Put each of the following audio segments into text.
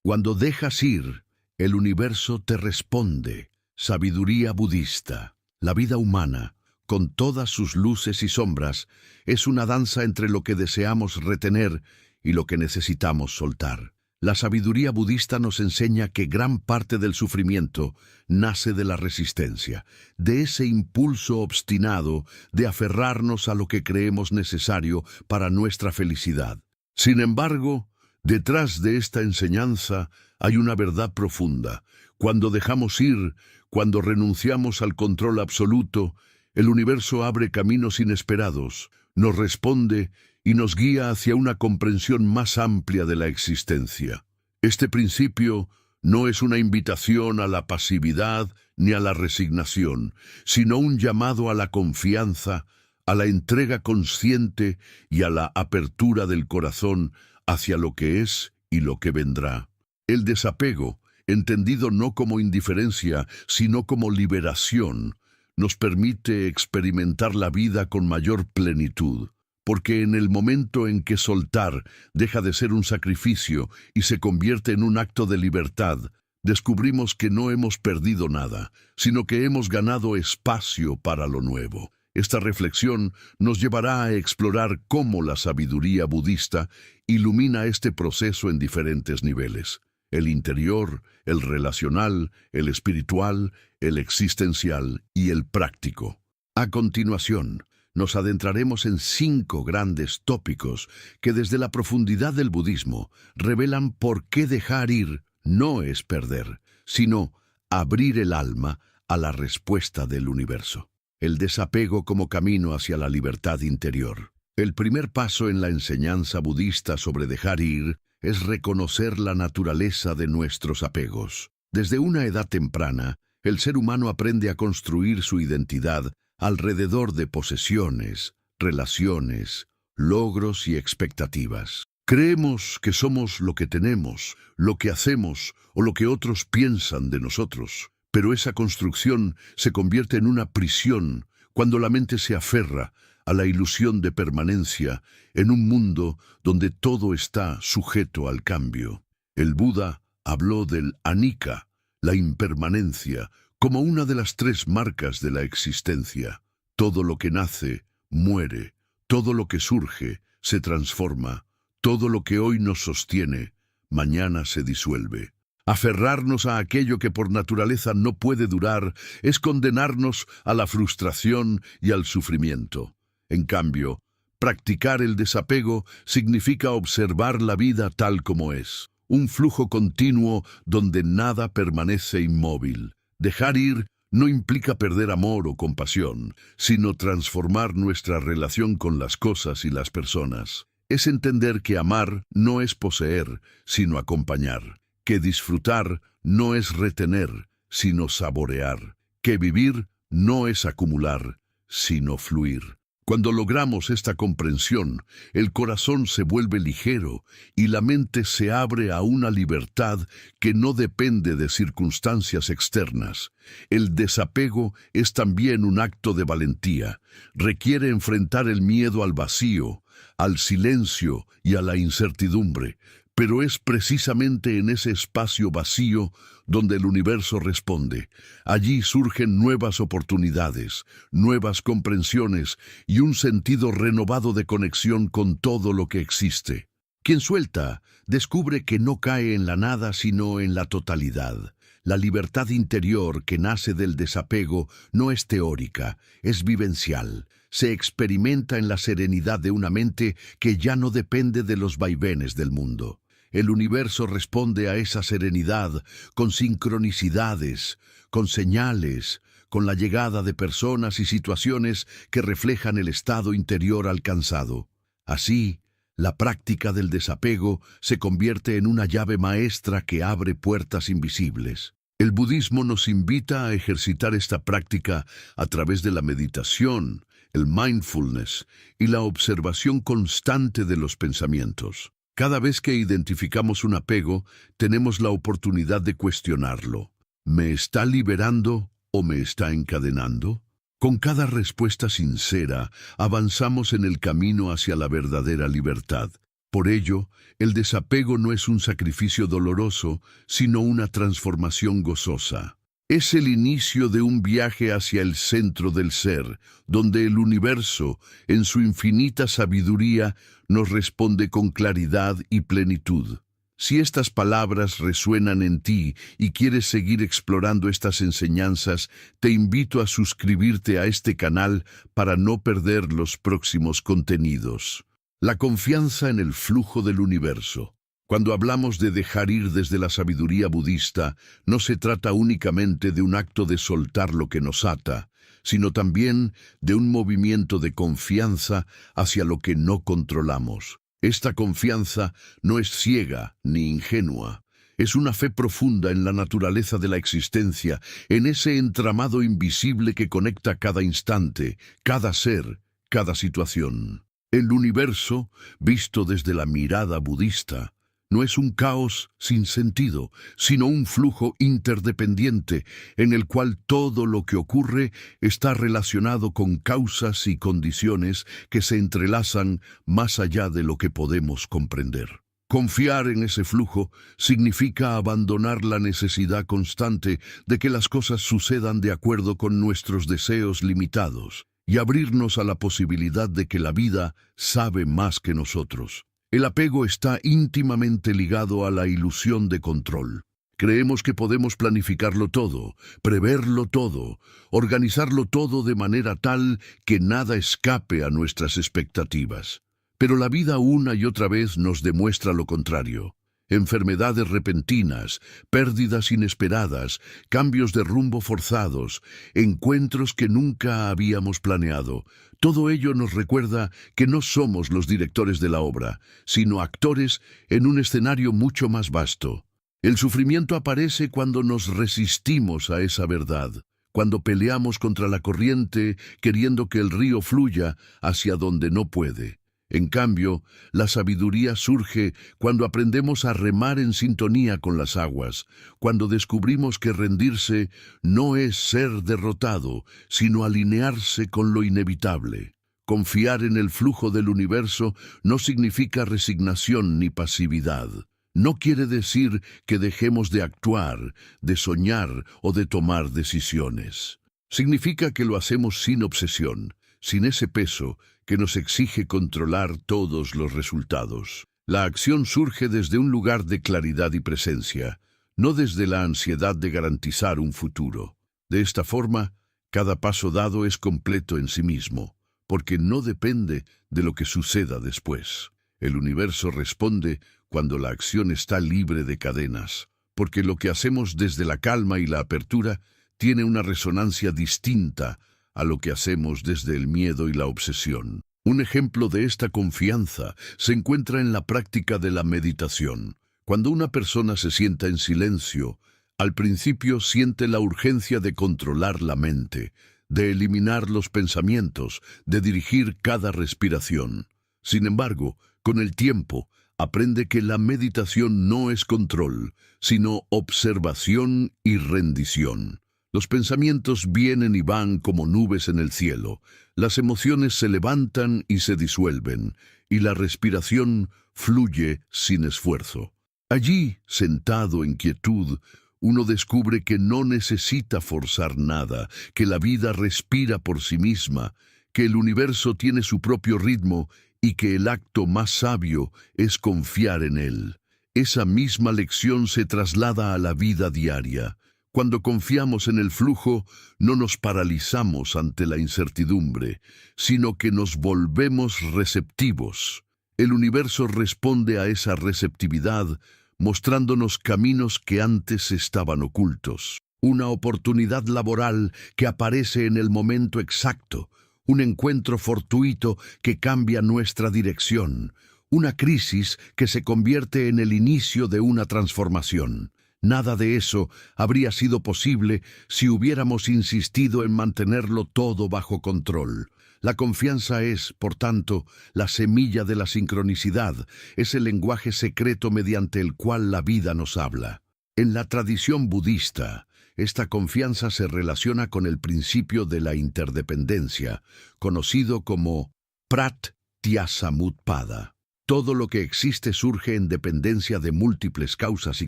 Cuando dejas ir, el universo te responde. Sabiduría budista. La vida humana, con todas sus luces y sombras, es una danza entre lo que deseamos retener y lo que necesitamos soltar. La sabiduría budista nos enseña que gran parte del sufrimiento nace de la resistencia, de ese impulso obstinado de aferrarnos a lo que creemos necesario para nuestra felicidad. Sin embargo, detrás de esta enseñanza hay una verdad profunda. Cuando dejamos ir, cuando renunciamos al control absoluto, el universo abre caminos inesperados, nos responde y nos guía hacia una comprensión más amplia de la existencia. Este principio no es una invitación a la pasividad ni a la resignación, sino un llamado a la confianza, a la entrega consciente y a la apertura del corazón hacia lo que es y lo que vendrá. El desapego, entendido no como indiferencia, sino como liberación, nos permite experimentar la vida con mayor plenitud, porque en el momento en que soltar deja de ser un sacrificio y se convierte en un acto de libertad, descubrimos que no hemos perdido nada, sino que hemos ganado espacio para lo nuevo. Esta reflexión nos llevará a explorar cómo la sabiduría budista ilumina este proceso en diferentes niveles: el interior, el relacional, el espiritual, el existencial y el práctico. A continuación, nos adentraremos en 5 grandes tópicos que desde la profundidad del budismo revelan por qué dejar ir no es perder, sino abrir el alma a la respuesta del universo. El desapego como camino hacia la libertad interior. El primer paso en la enseñanza budista sobre dejar ir es reconocer la naturaleza de nuestros apegos. Desde una edad temprana, el ser humano aprende a construir su identidad alrededor de posesiones, relaciones, logros y expectativas. Creemos que somos lo que tenemos, lo que hacemos o lo que otros piensan de nosotros. Pero esa construcción se convierte en una prisión cuando la mente se aferra a la ilusión de permanencia en un mundo donde todo está sujeto al cambio. El Buda habló del anicca, la impermanencia, como una de las 3 marcas de la existencia. Todo lo que nace, muere. Todo lo que surge, se transforma. Todo lo que hoy nos sostiene, mañana se disuelve. Aferrarnos a aquello que por naturaleza no puede durar es condenarnos a la frustración y al sufrimiento. En cambio, practicar el desapego significa observar la vida tal como es, un flujo continuo donde nada permanece inmóvil. Dejar ir no implica perder amor o compasión, sino transformar nuestra relación con las cosas y las personas. Es entender que amar no es poseer, sino acompañar. Que disfrutar no es retener, sino saborear. Que vivir no es acumular, sino fluir. Cuando logramos esta comprensión, el corazón se vuelve ligero y la mente se abre a una libertad que no depende de circunstancias externas. El desapego es también un acto de valentía. Requiere enfrentar el miedo al vacío, al silencio y a la incertidumbre. Pero es precisamente en ese espacio vacío donde el universo responde. Allí surgen nuevas oportunidades, nuevas comprensiones y un sentido renovado de conexión con todo lo que existe. Quien suelta, descubre que no cae en la nada sino en la totalidad. La libertad interior que nace del desapego no es teórica, es vivencial. Se experimenta en la serenidad de una mente que ya no depende de los vaivenes del mundo. El universo responde a esa serenidad con sincronicidades, con señales, con la llegada de personas y situaciones que reflejan el estado interior alcanzado. Así, la práctica del desapego se convierte en una llave maestra que abre puertas invisibles. El budismo nos invita a ejercitar esta práctica a través de la meditación, el mindfulness y la observación constante de los pensamientos. Cada vez que identificamos un apego, tenemos la oportunidad de cuestionarlo. ¿Me está liberando o me está encadenando? Con cada respuesta sincera, avanzamos en el camino hacia la verdadera libertad. Por ello, el desapego no es un sacrificio doloroso, sino una transformación gozosa. Es el inicio de un viaje hacia el centro del ser, donde el universo, en su infinita sabiduría, nos responde con claridad y plenitud. Si estas palabras resuenan en ti y quieres seguir explorando estas enseñanzas, te invito a suscribirte a este canal para no perder los próximos contenidos. La confianza en el flujo del universo. Cuando hablamos de dejar ir desde la sabiduría budista, no se trata únicamente de un acto de soltar lo que nos ata, sino también de un movimiento de confianza hacia lo que no controlamos. Esta confianza no es ciega ni ingenua. Es una fe profunda en la naturaleza de la existencia, en ese entramado invisible que conecta cada instante, cada ser, cada situación. El universo, visto desde la mirada budista, no es un caos sin sentido, sino un flujo interdependiente en el cual todo lo que ocurre está relacionado con causas y condiciones que se entrelazan más allá de lo que podemos comprender. Confiar en ese flujo significa abandonar la necesidad constante de que las cosas sucedan de acuerdo con nuestros deseos limitados y abrirnos a la posibilidad de que la vida sabe más que nosotros. El apego está íntimamente ligado a la ilusión de control. Creemos que podemos planificarlo todo, preverlo todo, organizarlo todo de manera tal que nada escape a nuestras expectativas. Pero la vida una y otra vez nos demuestra lo contrario. Enfermedades repentinas, pérdidas inesperadas, cambios de rumbo forzados, encuentros que nunca habíamos planeado. Todo ello nos recuerda que no somos los directores de la obra, sino actores en un escenario mucho más vasto. El sufrimiento aparece cuando nos resistimos a esa verdad, cuando peleamos contra la corriente queriendo que el río fluya hacia donde no puede. En cambio, la sabiduría surge cuando aprendemos a remar en sintonía con las aguas, cuando descubrimos que rendirse no es ser derrotado, sino alinearse con lo inevitable. Confiar en el flujo del universo no significa resignación ni pasividad. No quiere decir que dejemos de actuar, de soñar o de tomar decisiones. Significa que lo hacemos sin obsesión, sin ese peso que nos exige controlar todos los resultados. La acción surge desde un lugar de claridad y presencia, no desde la ansiedad de garantizar un futuro. De esta forma, cada paso dado es completo en sí mismo, porque no depende de lo que suceda después. El universo responde cuando la acción está libre de cadenas, porque lo que hacemos desde la calma y la apertura tiene una resonancia distinta a lo que hacemos desde el miedo y la obsesión. Un ejemplo de esta confianza se encuentra en la práctica de la meditación. Cuando una persona se sienta en silencio, al principio siente la urgencia de controlar la mente, de eliminar los pensamientos, de dirigir cada respiración. Sin embargo, con el tiempo, aprende que la meditación no es control, sino observación y rendición. Los pensamientos vienen y van como nubes en el cielo, las emociones se levantan y se disuelven, y la respiración fluye sin esfuerzo. Allí, sentado en quietud, uno descubre que no necesita forzar nada, que la vida respira por sí misma, que el universo tiene su propio ritmo y que el acto más sabio es confiar en él. Esa misma lección se traslada a la vida diaria. Cuando confiamos en el flujo, no nos paralizamos ante la incertidumbre, sino que nos volvemos receptivos. El universo responde a esa receptividad, mostrándonos caminos que antes estaban ocultos. Una oportunidad laboral que aparece en el momento exacto, un encuentro fortuito que cambia nuestra dirección, una crisis que se convierte en el inicio de una transformación. Nada de eso habría sido posible si hubiéramos insistido en mantenerlo todo bajo control. La confianza es, por tanto, la semilla de la sincronicidad, es el lenguaje secreto mediante el cual la vida nos habla. En la tradición budista, esta confianza se relaciona con el principio de la interdependencia, conocido como Pratyasamutpada. Todo lo que existe surge en dependencia de múltiples causas y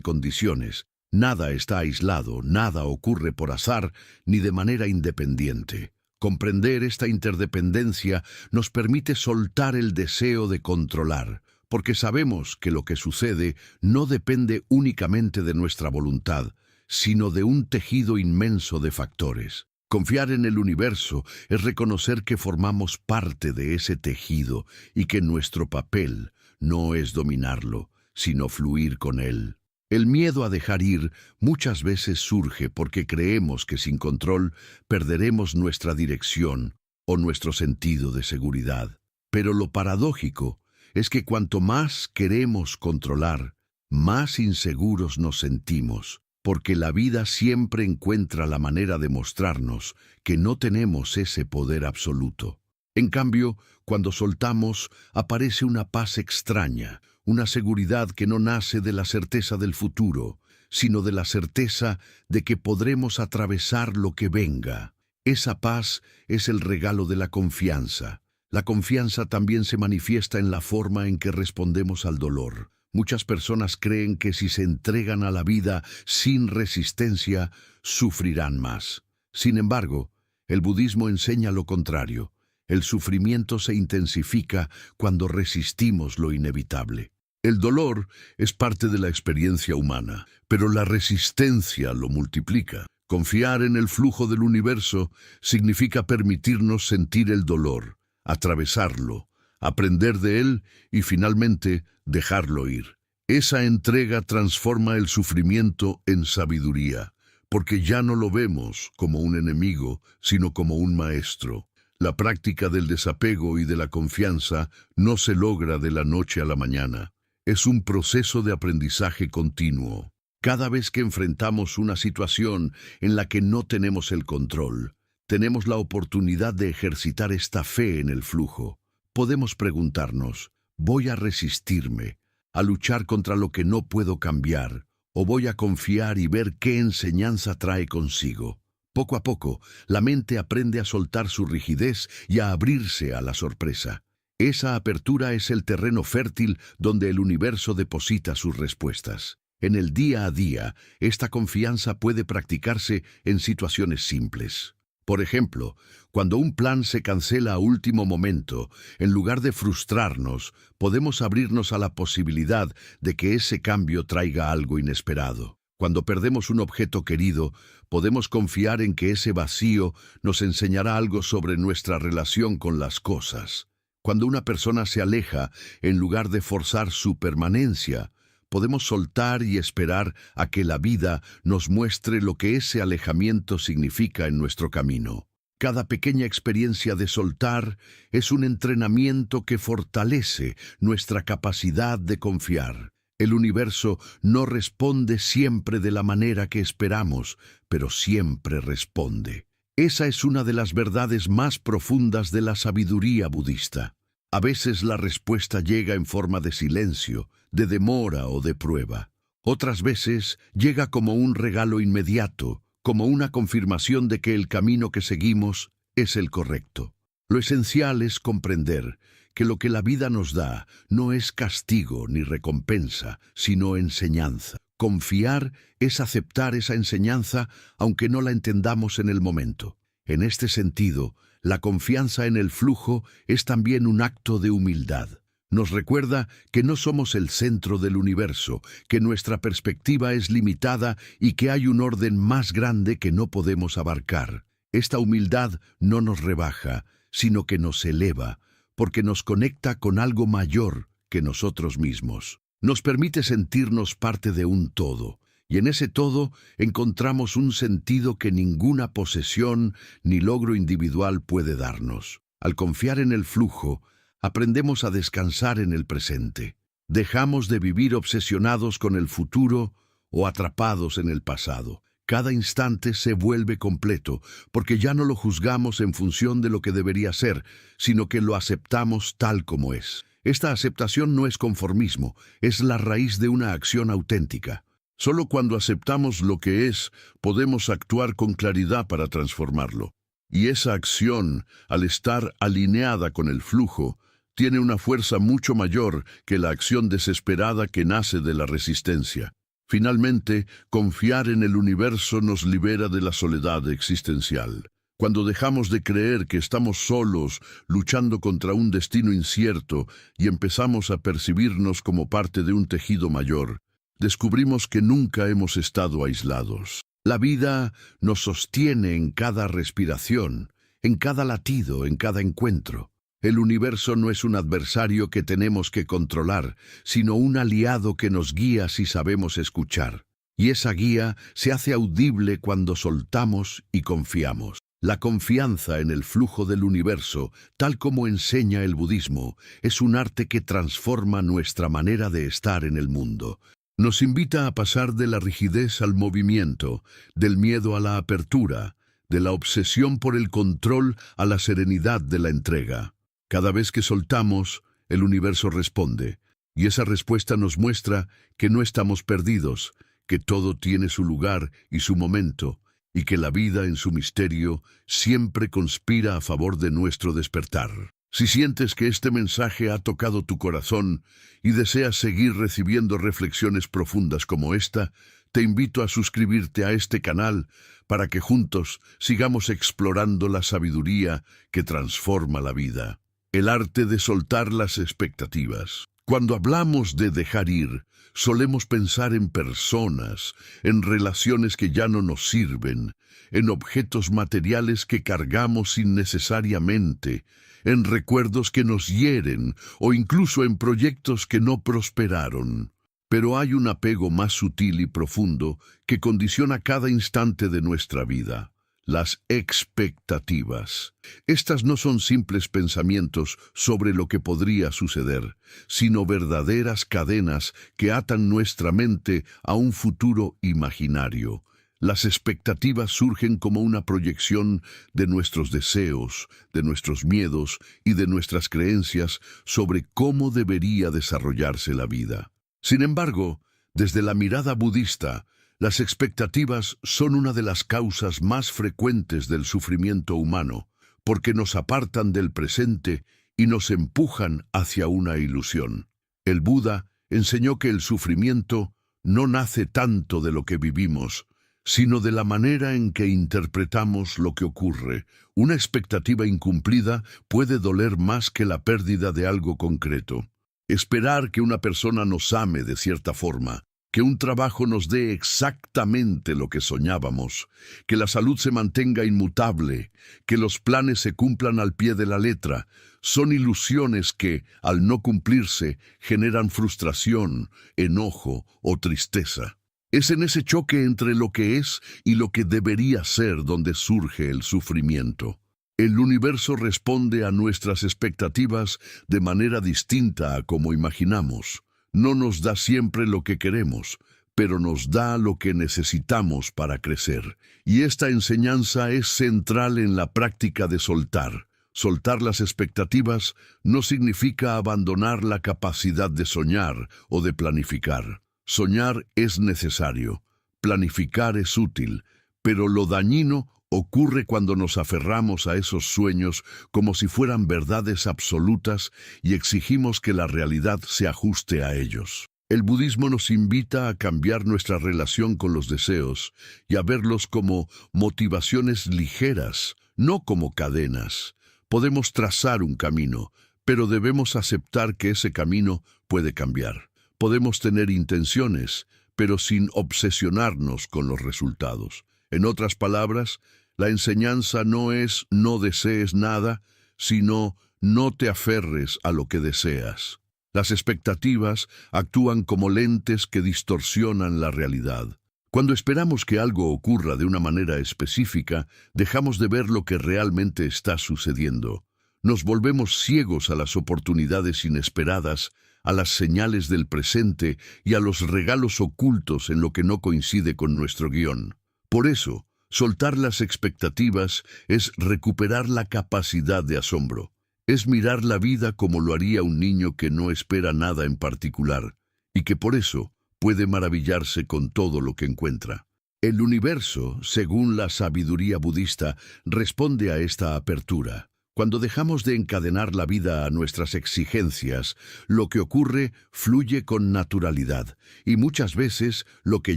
condiciones. Nada está aislado, nada ocurre por azar ni de manera independiente. Comprender esta interdependencia nos permite soltar el deseo de controlar, porque sabemos que lo que sucede no depende únicamente de nuestra voluntad, sino de un tejido inmenso de factores. Confiar en el universo es reconocer que formamos parte de ese tejido y que nuestro papel no es dominarlo, sino fluir con él. El miedo a dejar ir muchas veces surge porque creemos que sin control perderemos nuestra dirección o nuestro sentido de seguridad. Pero lo paradójico es que cuanto más queremos controlar, más inseguros nos sentimos, porque la vida siempre encuentra la manera de mostrarnos que no tenemos ese poder absoluto. En cambio, cuando soltamos, aparece una paz extraña, una seguridad que no nace de la certeza del futuro, sino de la certeza de que podremos atravesar lo que venga. Esa paz es el regalo de la confianza. La confianza también se manifiesta en la forma en que respondemos al dolor. Muchas personas creen que si se entregan a la vida sin resistencia, sufrirán más. Sin embargo, el budismo enseña lo contrario. El sufrimiento se intensifica cuando resistimos lo inevitable. El dolor es parte de la experiencia humana, pero la resistencia lo multiplica. Confiar en el flujo del universo significa permitirnos sentir el dolor, atravesarlo, aprender de él y finalmente dejarlo ir. Esa entrega transforma el sufrimiento en sabiduría, porque ya no lo vemos como un enemigo, sino como un maestro. La práctica del desapego y de la confianza no se logra de la noche a la mañana. Es un proceso de aprendizaje continuo. Cada vez que enfrentamos una situación en la que no tenemos el control, tenemos la oportunidad de ejercitar esta fe en el flujo. Podemos preguntarnos, ¿voy a resistirme, a luchar contra lo que no puedo cambiar, o voy a confiar y ver qué enseñanza trae consigo? Poco a poco, la mente aprende a soltar su rigidez y a abrirse a la sorpresa. Esa apertura es el terreno fértil donde el universo deposita sus respuestas. En el día a día, esta confianza puede practicarse en situaciones simples. Por ejemplo, cuando un plan se cancela a último momento, en lugar de frustrarnos, podemos abrirnos a la posibilidad de que ese cambio traiga algo inesperado. Cuando perdemos un objeto querido, podemos confiar en que ese vacío nos enseñará algo sobre nuestra relación con las cosas. Cuando una persona se aleja, en lugar de forzar su permanencia, podemos soltar y esperar a que la vida nos muestre lo que ese alejamiento significa en nuestro camino. Cada pequeña experiencia de soltar es un entrenamiento que fortalece nuestra capacidad de confiar. El universo no responde siempre de la manera que esperamos, pero siempre responde. Esa es una de las verdades más profundas de la sabiduría budista. A veces la respuesta llega en forma de silencio, de demora o de prueba. Otras veces llega como un regalo inmediato, como una confirmación de que el camino que seguimos es el correcto. Lo esencial es comprender que lo que la vida nos da no es castigo ni recompensa, sino enseñanza. Confiar es aceptar esa enseñanza aunque no la entendamos en el momento. En este sentido, la confianza en el flujo es también un acto de humildad. Nos recuerda que no somos el centro del universo, que nuestra perspectiva es limitada y que hay un orden más grande que no podemos abarcar. Esta humildad no nos rebaja, sino que nos eleva, porque nos conecta con algo mayor que nosotros mismos. Nos permite sentirnos parte de un todo, y en ese todo encontramos un sentido que ninguna posesión ni logro individual puede darnos. Al confiar en el flujo, aprendemos a descansar en el presente. Dejamos de vivir obsesionados con el futuro o atrapados en el pasado. Cada instante se vuelve completo, porque ya no lo juzgamos en función de lo que debería ser, sino que lo aceptamos tal como es. Esta aceptación no es conformismo, es la raíz de una acción auténtica. Solo cuando aceptamos lo que es, podemos actuar con claridad para transformarlo. Y esa acción, al estar alineada con el flujo, tiene una fuerza mucho mayor que la acción desesperada que nace de la resistencia. Finalmente, confiar en el universo nos libera de la soledad existencial. Cuando dejamos de creer que estamos solos, luchando contra un destino incierto, y empezamos a percibirnos como parte de un tejido mayor, descubrimos que nunca hemos estado aislados. La vida nos sostiene en cada respiración, en cada latido, en cada encuentro. El universo no es un adversario que tenemos que controlar, sino un aliado que nos guía si sabemos escuchar. Y esa guía se hace audible cuando soltamos y confiamos. La confianza en el flujo del universo, tal como enseña el budismo, es un arte que transforma nuestra manera de estar en el mundo. Nos invita a pasar de la rigidez al movimiento, del miedo a la apertura, de la obsesión por el control a la serenidad de la entrega. Cada vez que soltamos, el universo responde, y esa respuesta nos muestra que no estamos perdidos, que todo tiene su lugar y su momento, y que la vida en su misterio siempre conspira a favor de nuestro despertar. Si sientes que este mensaje ha tocado tu corazón y deseas seguir recibiendo reflexiones profundas como esta, te invito a suscribirte a este canal para que juntos sigamos explorando la sabiduría que transforma la vida. El arte de soltar las expectativas. Cuando hablamos de dejar ir, solemos pensar en personas, en relaciones que ya no nos sirven, en objetos materiales que cargamos innecesariamente, en recuerdos que nos hieren o incluso en proyectos que no prosperaron. Pero hay un apego más sutil y profundo que condiciona cada instante de nuestra vida. Las expectativas. Estas no son simples pensamientos sobre lo que podría suceder, sino verdaderas cadenas que atan nuestra mente a un futuro imaginario. Las expectativas surgen como una proyección de nuestros deseos, de nuestros miedos y de nuestras creencias sobre cómo debería desarrollarse la vida. Sin embargo, desde la mirada budista, las expectativas son una de las causas más frecuentes del sufrimiento humano, porque nos apartan del presente y nos empujan hacia una ilusión. El Buda enseñó que el sufrimiento no nace tanto de lo que vivimos, sino de la manera en que interpretamos lo que ocurre. Una expectativa incumplida puede doler más que la pérdida de algo concreto. Esperar que una persona nos ame de cierta forma, que un trabajo nos dé exactamente lo que soñábamos, que la salud se mantenga inmutable, que los planes se cumplan al pie de la letra, son ilusiones que, al no cumplirse, generan frustración, enojo o tristeza. Es en ese choque entre lo que es y lo que debería ser donde surge el sufrimiento. El universo responde a nuestras expectativas de manera distinta a como imaginamos. No nos da siempre lo que queremos, pero nos da lo que necesitamos para crecer. Y esta enseñanza es central en la práctica de soltar. Soltar las expectativas no significa abandonar la capacidad de soñar o de planificar. Soñar es necesario, planificar es útil, pero lo dañino ocurre cuando nos aferramos a esos sueños como si fueran verdades absolutas y exigimos que la realidad se ajuste a ellos. El budismo nos invita a cambiar nuestra relación con los deseos y a verlos como motivaciones ligeras, no como cadenas. Podemos trazar un camino, pero debemos aceptar que ese camino puede cambiar. Podemos tener intenciones, pero sin obsesionarnos con los resultados. En otras palabras, la enseñanza no es no desees nada, sino no te aferres a lo que deseas. Las expectativas actúan como lentes que distorsionan la realidad. Cuando esperamos que algo ocurra de una manera específica, dejamos de ver lo que realmente está sucediendo. Nos volvemos ciegos a las oportunidades inesperadas, a las señales del presente y a los regalos ocultos en lo que no coincide con nuestro guión. Por eso, soltar las expectativas es recuperar la capacidad de asombro. Es mirar la vida como lo haría un niño que no espera nada en particular y que por eso puede maravillarse con todo lo que encuentra. El universo, según la sabiduría budista, responde a esta apertura. Cuando dejamos de encadenar la vida a nuestras exigencias, lo que ocurre fluye con naturalidad y muchas veces lo que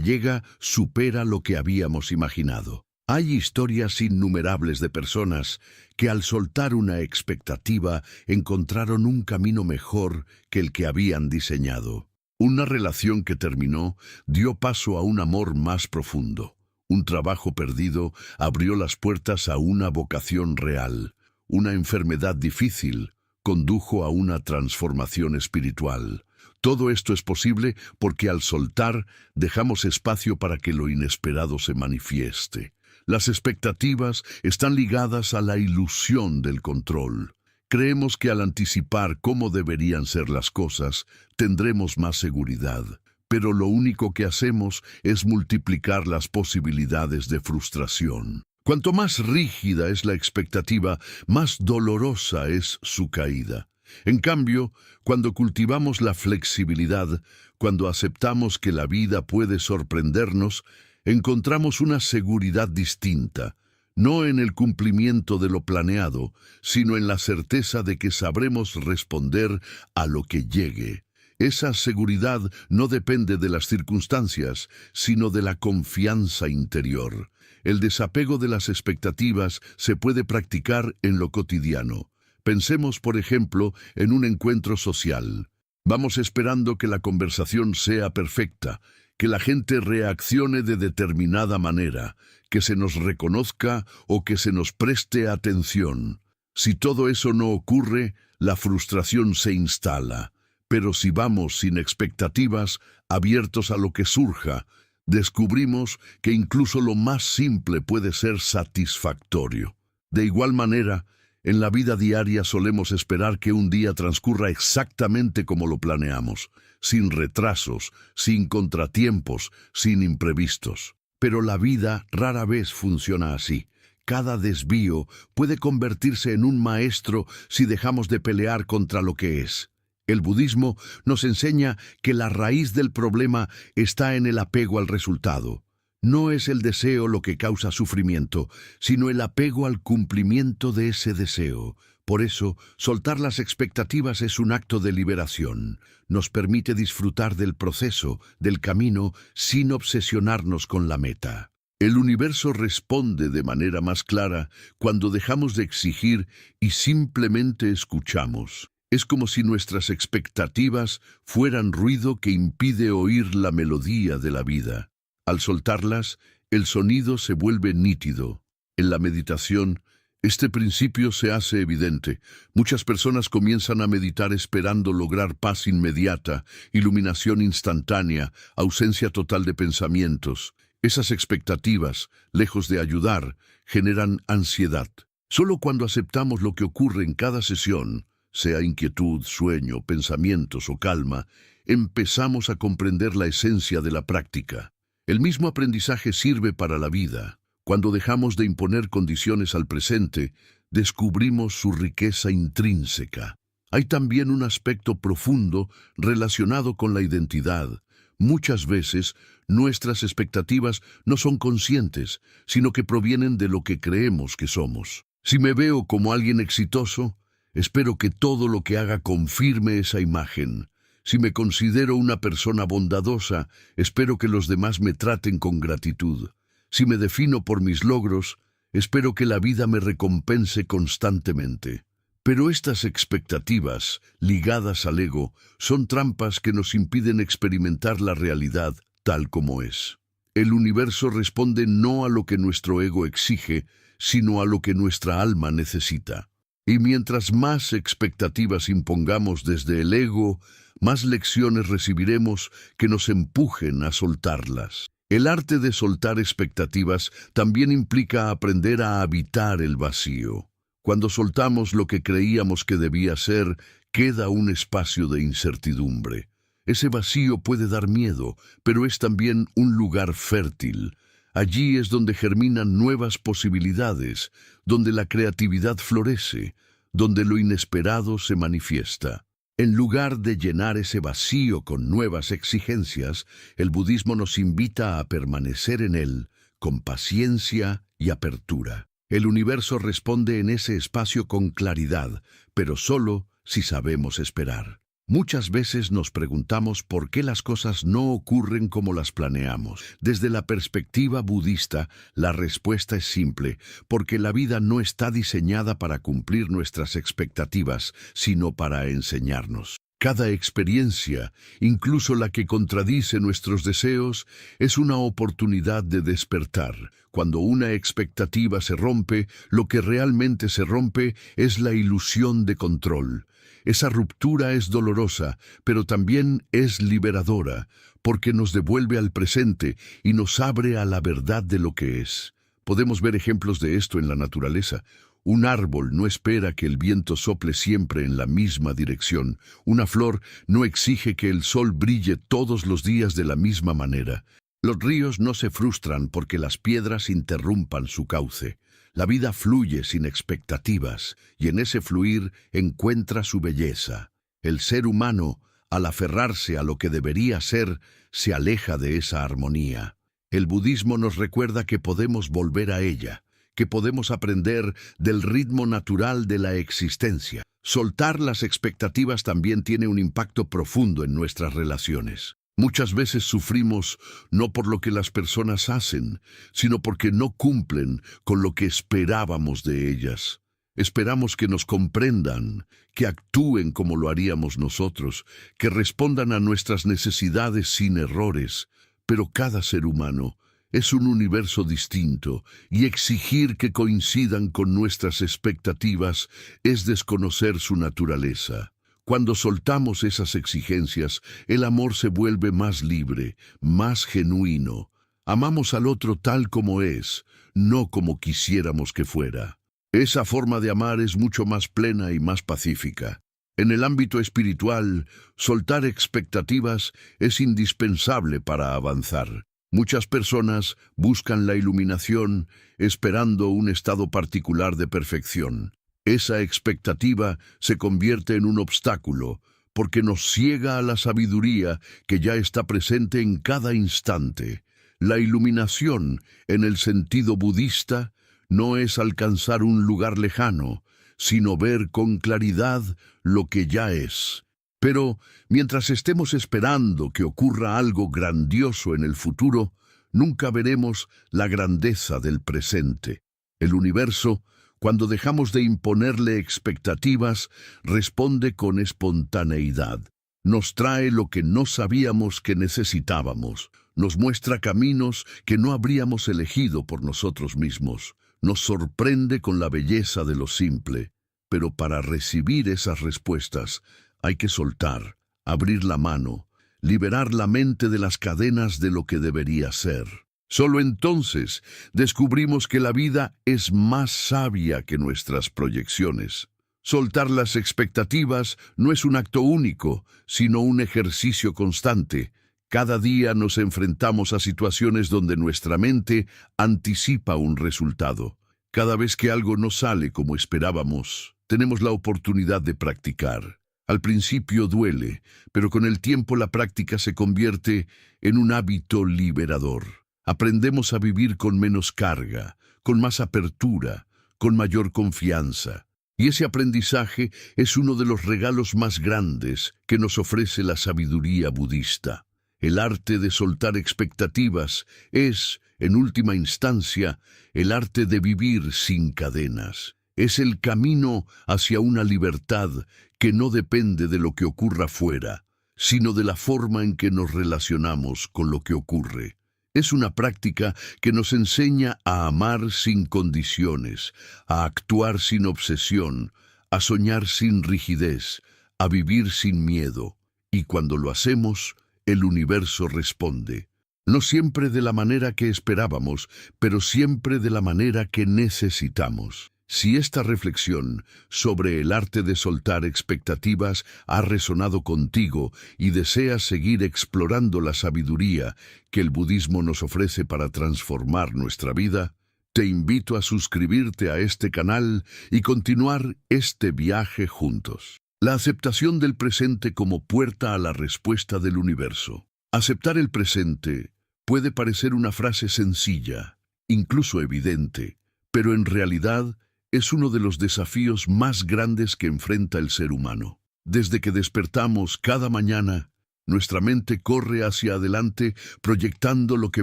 llega supera lo que habíamos imaginado. Hay historias innumerables de personas que al soltar una expectativa encontraron un camino mejor que el que habían diseñado. Una relación que terminó dio paso a un amor más profundo. Un trabajo perdido abrió las puertas a una vocación real. Una enfermedad difícil condujo a una transformación espiritual. Todo esto es posible porque al soltar dejamos espacio para que lo inesperado se manifieste. Las expectativas están ligadas a la ilusión del control. Creemos que al anticipar cómo deberían ser las cosas, tendremos más seguridad. Pero lo único que hacemos es multiplicar las posibilidades de frustración. Cuanto más rígida es la expectativa, más dolorosa es su caída. En cambio, cuando cultivamos la flexibilidad, cuando aceptamos que la vida puede sorprendernos, encontramos una seguridad distinta, no en el cumplimiento de lo planeado, sino en la certeza de que sabremos responder a lo que llegue. Esa seguridad no depende de las circunstancias, sino de la confianza interior. El desapego de las expectativas se puede practicar en lo cotidiano. Pensemos, por ejemplo, en un encuentro social. Vamos esperando que la conversación sea perfecta, que la gente reaccione de determinada manera, que se nos reconozca o que se nos preste atención. Si todo eso no ocurre, la frustración se instala. Pero si vamos sin expectativas, abiertos a lo que surja, descubrimos que incluso lo más simple puede ser satisfactorio. De igual manera, en la vida diaria solemos esperar que un día transcurra exactamente como lo planeamos, sin retrasos, sin contratiempos, sin imprevistos. Pero la vida rara vez funciona así. Cada desvío puede convertirse en un maestro si dejamos de pelear contra lo que es. El budismo nos enseña que la raíz del problema está en el apego al resultado. No es el deseo lo que causa sufrimiento, sino el apego al cumplimiento de ese deseo. Por eso, soltar las expectativas es un acto de liberación. Nos permite disfrutar del proceso, del camino, sin obsesionarnos con la meta. El universo responde de manera más clara cuando dejamos de exigir y simplemente escuchamos. Es como si nuestras expectativas fueran ruido que impide oír la melodía de la vida. Al soltarlas, el sonido se vuelve nítido. En la meditación, este principio se hace evidente. Muchas personas comienzan a meditar esperando lograr paz inmediata, iluminación instantánea, ausencia total de pensamientos. Esas expectativas, lejos de ayudar, generan ansiedad. Solo cuando aceptamos lo que ocurre en cada sesión, sea inquietud, sueño, pensamientos o calma, empezamos a comprender la esencia de la práctica. El mismo aprendizaje sirve para la vida. Cuando dejamos de imponer condiciones al presente, descubrimos su riqueza intrínseca. Hay también un aspecto profundo relacionado con la identidad. Muchas veces, nuestras expectativas no son conscientes, sino que provienen de lo que creemos que somos. Si me veo como alguien exitoso, espero que todo lo que haga confirme esa imagen. Si me considero una persona bondadosa, espero que los demás me traten con gratitud. Si me defino por mis logros, espero que la vida me recompense constantemente. Pero estas expectativas, ligadas al ego, son trampas que nos impiden experimentar la realidad tal como es. El universo responde no a lo que nuestro ego exige, sino a lo que nuestra alma necesita. Y mientras más expectativas impongamos desde el ego, más lecciones recibiremos que nos empujen a soltarlas. El arte de soltar expectativas también implica aprender a habitar el vacío. Cuando soltamos lo que creíamos que debía ser, queda un espacio de incertidumbre. Ese vacío puede dar miedo, pero es también un lugar fértil. Allí es donde germinan nuevas posibilidades, donde la creatividad florece, donde lo inesperado se manifiesta. En lugar de llenar ese vacío con nuevas exigencias, el budismo nos invita a permanecer en él con paciencia y apertura. El universo responde en ese espacio con claridad, pero solo si sabemos esperar. Muchas veces nos preguntamos por qué las cosas no ocurren como las planeamos. Desde la perspectiva budista, la respuesta es simple, porque la vida no está diseñada para cumplir nuestras expectativas, sino para enseñarnos. Cada experiencia, incluso la que contradice nuestros deseos, es una oportunidad de despertar. Cuando una expectativa se rompe, lo que realmente se rompe es la ilusión de control. Esa ruptura es dolorosa, pero también es liberadora, porque nos devuelve al presente y nos abre a la verdad de lo que es. Podemos ver ejemplos de esto en la naturaleza. Un árbol no espera que el viento sople siempre en la misma dirección. Una flor no exige que el sol brille todos los días de la misma manera. Los ríos no se frustran porque las piedras interrumpan su cauce. La vida fluye sin expectativas, y en ese fluir encuentra su belleza. El ser humano, al aferrarse a lo que debería ser, se aleja de esa armonía. El budismo nos recuerda que podemos volver a ella, que podemos aprender del ritmo natural de la existencia. Soltar las expectativas también tiene un impacto profundo en nuestras relaciones. Muchas veces sufrimos no por lo que las personas hacen, sino porque no cumplen con lo que esperábamos de ellas. Esperamos que nos comprendan, que actúen como lo haríamos nosotros, que respondan a nuestras necesidades sin errores. Pero cada ser humano es un universo distinto, y exigir que coincidan con nuestras expectativas es desconocer su naturaleza. Cuando soltamos esas exigencias, el amor se vuelve más libre, más genuino. Amamos al otro tal como es, no como quisiéramos que fuera. Esa forma de amar es mucho más plena y más pacífica. En el ámbito espiritual, soltar expectativas es indispensable para avanzar. Muchas personas buscan la iluminación esperando un estado particular de perfección. Esa expectativa se convierte en un obstáculo, porque nos ciega a la sabiduría que ya está presente en cada instante. La iluminación, en el sentido budista, no es alcanzar un lugar lejano, sino ver con claridad lo que ya es. Pero, mientras estemos esperando que ocurra algo grandioso en el futuro, nunca veremos la grandeza del presente. El universo, cuando dejamos de imponerle expectativas, responde con espontaneidad. Nos trae lo que no sabíamos que necesitábamos. Nos muestra caminos que no habríamos elegido por nosotros mismos. Nos sorprende con la belleza de lo simple. Pero para recibir esas respuestas, hay que soltar, abrir la mano, liberar la mente de las cadenas de lo que debería ser. Solo entonces descubrimos que la vida es más sabia que nuestras proyecciones. Soltar las expectativas no es un acto único, sino un ejercicio constante. Cada día nos enfrentamos a situaciones donde nuestra mente anticipa un resultado. Cada vez que algo no sale como esperábamos, tenemos la oportunidad de practicar. Al principio duele, pero con el tiempo la práctica se convierte en un hábito liberador. Aprendemos a vivir con menos carga, con más apertura, con mayor confianza. Y ese aprendizaje es uno de los regalos más grandes que nos ofrece la sabiduría budista. El arte de soltar expectativas es, en última instancia, el arte de vivir sin cadenas. Es el camino hacia una libertad que no depende de lo que ocurra fuera, sino de la forma en que nos relacionamos con lo que ocurre. Es una práctica que nos enseña a amar sin condiciones, a actuar sin obsesión, a soñar sin rigidez, a vivir sin miedo. Y cuando lo hacemos, el universo responde. No siempre de la manera que esperábamos, pero siempre de la manera que necesitamos. Si esta reflexión sobre el arte de soltar expectativas ha resonado contigo y deseas seguir explorando la sabiduría que el budismo nos ofrece para transformar nuestra vida, te invito a suscribirte a este canal y continuar este viaje juntos. La aceptación del presente como puerta a la respuesta del universo. Aceptar el presente puede parecer una frase sencilla, incluso evidente, pero en realidad es uno de los desafíos más grandes que enfrenta el ser humano. Desde que despertamos cada mañana, nuestra mente corre hacia adelante proyectando lo que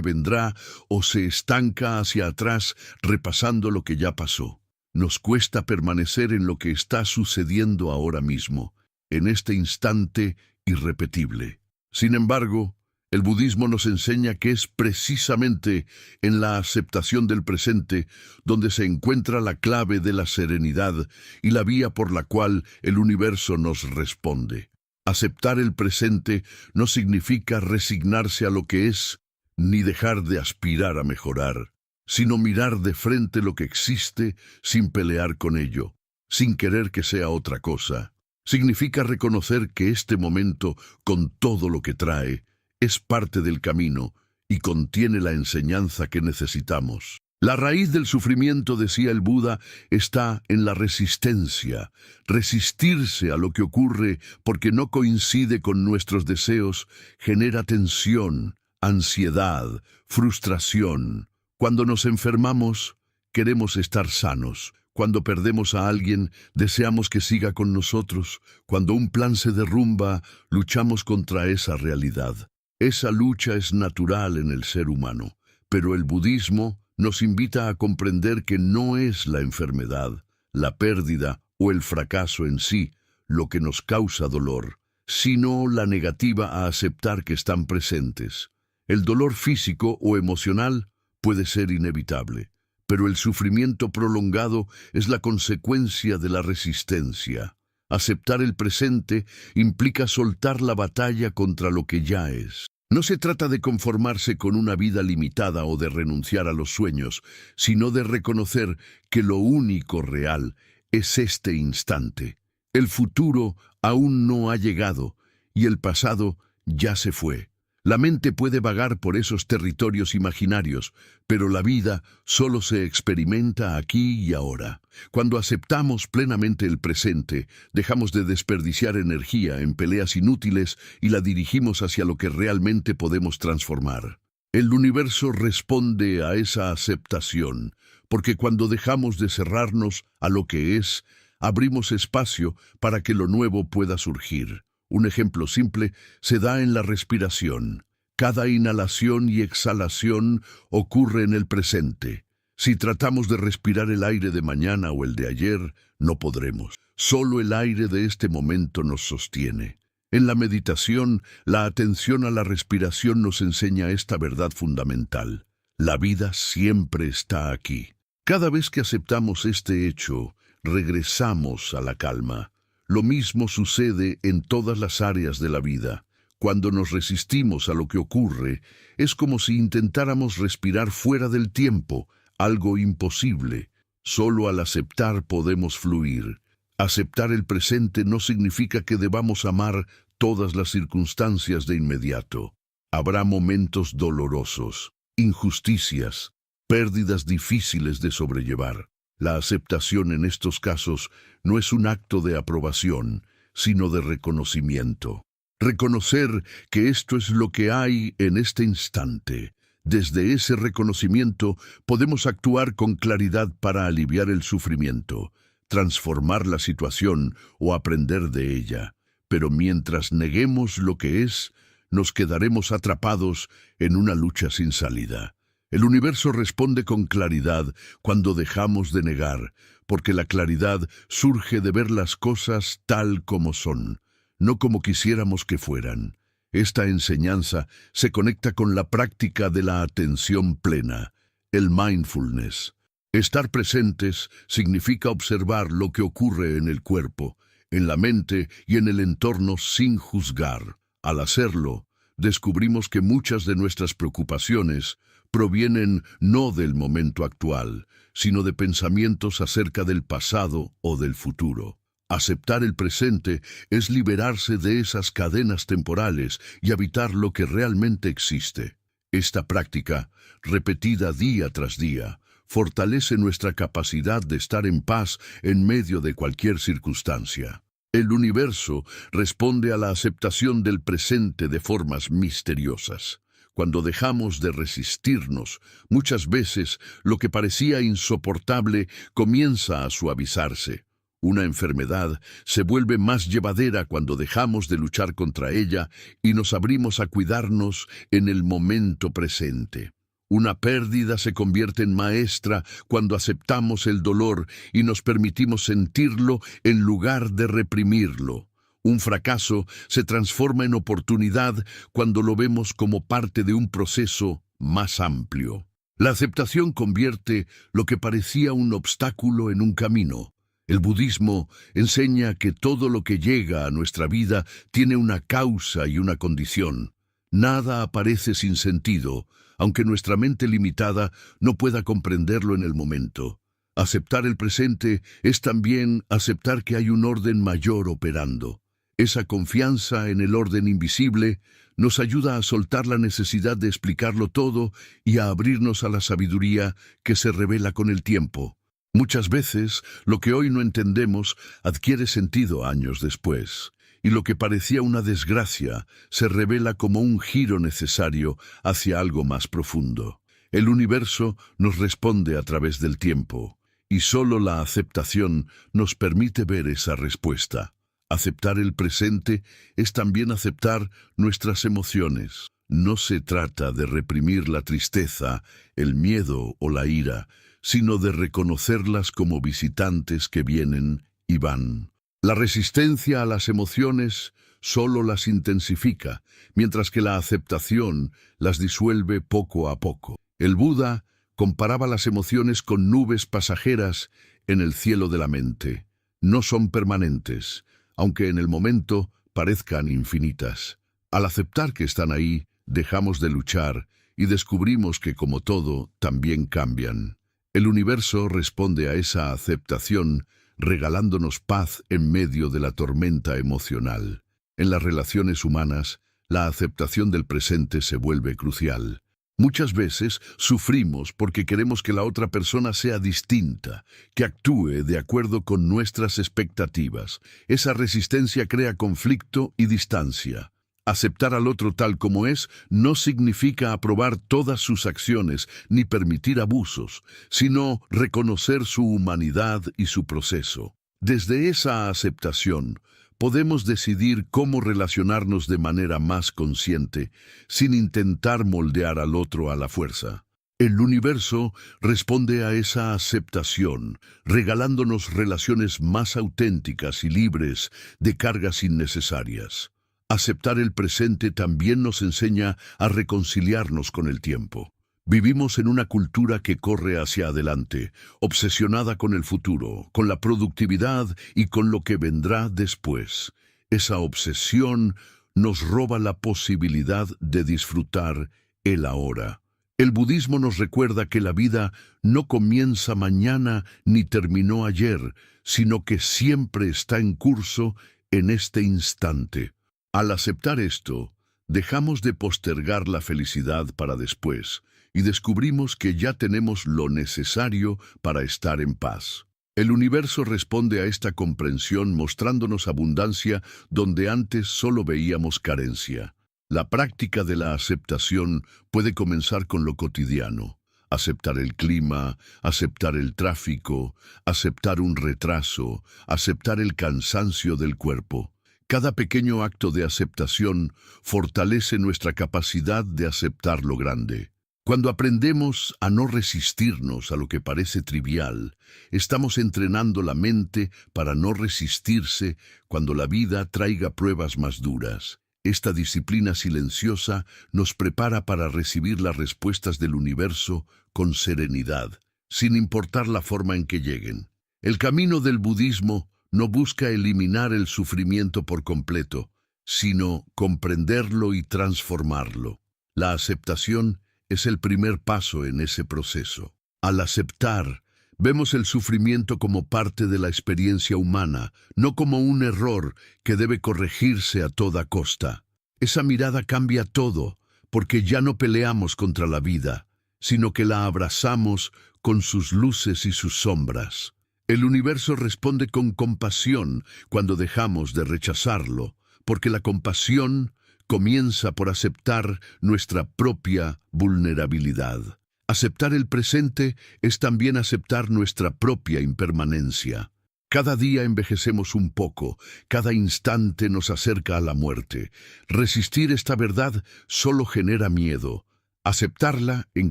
vendrá o se estanca hacia atrás repasando lo que ya pasó. Nos cuesta permanecer en lo que está sucediendo ahora mismo, en este instante irrepetible. Sin embargo, el budismo nos enseña que es precisamente en la aceptación del presente donde se encuentra la clave de la serenidad y la vía por la cual el universo nos responde. Aceptar el presente no significa resignarse a lo que es, ni dejar de aspirar a mejorar, sino mirar de frente lo que existe sin pelear con ello, sin querer que sea otra cosa. Significa reconocer que este momento, con todo lo que trae, es parte del camino y contiene la enseñanza que necesitamos. La raíz del sufrimiento, decía el Buda, está en la resistencia. Resistirse a lo que ocurre porque no coincide con nuestros deseos genera tensión, ansiedad, frustración. Cuando nos enfermamos, queremos estar sanos. Cuando perdemos a alguien, deseamos que siga con nosotros. Cuando un plan se derrumba, luchamos contra esa realidad. Esa lucha es natural en el ser humano, pero el budismo nos invita a comprender que no es la enfermedad, la pérdida o el fracaso en sí lo que nos causa dolor, sino la negativa a aceptar que están presentes. El dolor físico o emocional puede ser inevitable, pero el sufrimiento prolongado es la consecuencia de la resistencia. Aceptar el presente implica soltar la batalla contra lo que ya es. No se trata de conformarse con una vida limitada o de renunciar a los sueños, sino de reconocer que lo único real es este instante. El futuro aún no ha llegado y el pasado ya se fue. La mente puede vagar por esos territorios imaginarios, pero la vida solo se experimenta aquí y ahora. Cuando aceptamos plenamente el presente, dejamos de desperdiciar energía en peleas inútiles y la dirigimos hacia lo que realmente podemos transformar. El universo responde a esa aceptación, porque cuando dejamos de cerrarnos a lo que es, abrimos espacio para que lo nuevo pueda surgir. Un ejemplo simple se da en la respiración. Cada inhalación y exhalación ocurre en el presente. Si tratamos de respirar el aire de mañana o el de ayer, no podremos. Solo el aire de este momento nos sostiene. En la meditación, la atención a la respiración nos enseña esta verdad fundamental. La vida siempre está aquí. Cada vez que aceptamos este hecho, regresamos a la calma. Lo mismo sucede en todas las áreas de la vida. Cuando nos resistimos a lo que ocurre, es como si intentáramos respirar fuera del tiempo, algo imposible. Solo al aceptar podemos fluir. Aceptar el presente no significa que debamos amar todas las circunstancias de inmediato. Habrá momentos dolorosos, injusticias, pérdidas difíciles de sobrellevar. La aceptación en estos casos no es un acto de aprobación, sino de reconocimiento. Reconocer que esto es lo que hay en este instante. Desde ese reconocimiento podemos actuar con claridad para aliviar el sufrimiento, transformar la situación o aprender de ella. Pero mientras neguemos lo que es, nos quedaremos atrapados en una lucha sin salida. El universo responde con claridad cuando dejamos de negar, porque la claridad surge de ver las cosas tal como son, no como quisiéramos que fueran. Esta enseñanza se conecta con la práctica de la atención plena, el mindfulness. Estar presentes significa observar lo que ocurre en el cuerpo, en la mente y en el entorno sin juzgar. Al hacerlo, descubrimos que muchas de nuestras preocupaciones provienen no del momento actual, sino de pensamientos acerca del pasado o del futuro. Aceptar el presente es liberarse de esas cadenas temporales y habitar lo que realmente existe. Esta práctica, repetida día tras día, fortalece nuestra capacidad de estar en paz en medio de cualquier circunstancia. El universo responde a la aceptación del presente de formas misteriosas. Cuando dejamos de resistirnos, muchas veces lo que parecía insoportable comienza a suavizarse. Una enfermedad se vuelve más llevadera cuando dejamos de luchar contra ella y nos abrimos a cuidarnos en el momento presente. Una pérdida se convierte en maestra cuando aceptamos el dolor y nos permitimos sentirlo en lugar de reprimirlo. Un fracaso se transforma en oportunidad cuando lo vemos como parte de un proceso más amplio. La aceptación convierte lo que parecía un obstáculo en un camino. El budismo enseña que todo lo que llega a nuestra vida tiene una causa y una condición. Nada aparece sin sentido, aunque nuestra mente limitada no pueda comprenderlo en el momento. Aceptar el presente es también aceptar que hay un orden mayor operando. Esa confianza en el orden invisible nos ayuda a soltar la necesidad de explicarlo todo y a abrirnos a la sabiduría que se revela con el tiempo. Muchas veces, lo que hoy no entendemos adquiere sentido años después, y lo que parecía una desgracia se revela como un giro necesario hacia algo más profundo. El universo nos responde a través del tiempo, y solo la aceptación nos permite ver esa respuesta. Aceptar el presente es también aceptar nuestras emociones. No se trata de reprimir la tristeza, el miedo o la ira, sino de reconocerlas como visitantes que vienen y van. La resistencia a las emociones solo las intensifica, mientras que la aceptación las disuelve poco a poco. El Buda comparaba las emociones con nubes pasajeras en el cielo de la mente. No son permanentes, aunque en el momento parezcan infinitas. Al aceptar que están ahí, dejamos de luchar y descubrimos que, como todo, también cambian. El universo responde a esa aceptación regalándonos paz en medio de la tormenta emocional. En las relaciones humanas, la aceptación del presente se vuelve crucial. Muchas veces sufrimos porque queremos que la otra persona sea distinta, que actúe de acuerdo con nuestras expectativas. Esa resistencia crea conflicto y distancia. Aceptar al otro tal como es no significa aprobar todas sus acciones ni permitir abusos, sino reconocer su humanidad y su proceso. Desde esa aceptación, podemos decidir cómo relacionarnos de manera más consciente, sin intentar moldear al otro a la fuerza. El universo responde a esa aceptación, regalándonos relaciones más auténticas y libres de cargas innecesarias. Aceptar el presente también nos enseña a reconciliarnos con el tiempo. Vivimos en una cultura que corre hacia adelante, obsesionada con el futuro, con la productividad y con lo que vendrá después. Esa obsesión nos roba la posibilidad de disfrutar el ahora. El budismo nos recuerda que la vida no comienza mañana ni terminó ayer, sino que siempre está en curso en este instante. Al aceptar esto, dejamos de postergar la felicidad para después y descubrimos que ya tenemos lo necesario para estar en paz. El universo responde a esta comprensión mostrándonos abundancia donde antes solo veíamos carencia. La práctica de la aceptación puede comenzar con lo cotidiano. Aceptar el clima, aceptar el tráfico, aceptar un retraso, aceptar el cansancio del cuerpo. Cada pequeño acto de aceptación fortalece nuestra capacidad de aceptar lo grande. Cuando aprendemos a no resistirnos a lo que parece trivial, estamos entrenando la mente para no resistirse cuando la vida traiga pruebas más duras. Esta disciplina silenciosa nos prepara para recibir las respuestas del universo con serenidad, sin importar la forma en que lleguen. El camino del budismo no busca eliminar el sufrimiento por completo, sino comprenderlo y transformarlo. La aceptación es el primer paso en ese proceso. Al aceptar, vemos el sufrimiento como parte de la experiencia humana, no como un error que debe corregirse a toda costa. Esa mirada cambia todo, porque ya no peleamos contra la vida, sino que la abrazamos con sus luces y sus sombras. El universo responde con compasión cuando dejamos de rechazarlo, porque la compasión comienza por aceptar nuestra propia vulnerabilidad. Aceptar el presente es también aceptar nuestra propia impermanencia. Cada día envejecemos un poco, cada instante nos acerca a la muerte. Resistir esta verdad solo genera miedo. Aceptarla, en